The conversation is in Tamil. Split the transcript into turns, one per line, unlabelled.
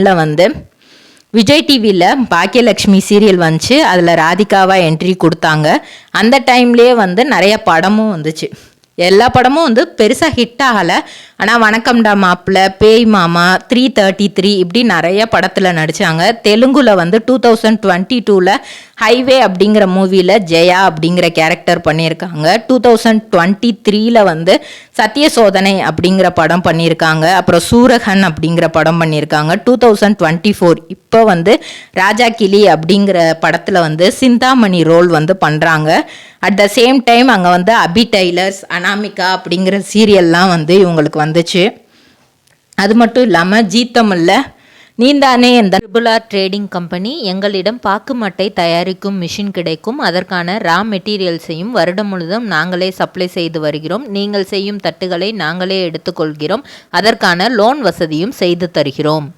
வந்து விஜய் டிவியில் பாக்கியலக்ஷ்மி சீரியல் வந்துச்சு. அதில் ராதிகாவாக என்ட்ரி கொடுத்தாங்க. அந்த டைம்லேயே வந்து நிறைய படமும் வந்துச்சு. எல்லா படமும் வந்து பெருசாக ஹிட் ஆகலை. ஆனால் வணக்கம்டா மாப்பிள்ள, பேய் மாமா, 333 இப்படி நிறைய படத்தில் நடித்தாங்க. தெலுங்குல வந்து 2022 ஹைவே அப்படிங்கிற மூவியில் ஜெயா அப்படிங்கிற கேரக்டர் பண்ணியிருக்காங்க. 2023 வந்து சத்திய சோதனை அப்படிங்கிற படம் பண்ணியிருக்காங்க. அப்புறம் சூரகன் அப்படிங்கிற படம் பண்ணியிருக்காங்க. 2024 இப்போ வந்து ராஜா கிளி அப்படிங்கிற படத்தில் வந்து சிந்தாமணி ரோல் வந்து பண்ணுறாங்க. அட் த சேம் டைம் அங்கே வந்து அபி டைலர்ஸ், அனாமிகா அப்படிங்கிற சீரியல்லாம் வந்து இவங்களுக்கு வந்துச்சு. அது மட்டும் இல்லாமல் ஜீ தமிழில் நீந்தானே இந்த ட்ரிபுளார் ட்ரேடிங் கம்பெனி எங்களிடம் பாக்குமட்டை தயாரிக்கும் மிஷின் கிடைக்கும். அதற்கான ரா மெட்டீரியல்ஸையும் வருடம் முழுதும் நாங்களே சப்ளை செய்து வருகிறோம். நீங்கள் செய்யும் தட்டுகளை நாங்களே எடுத்துக்கொள்கிறோம். அதற்கான லோன் வசதியும் செய்து தருகிறோம்.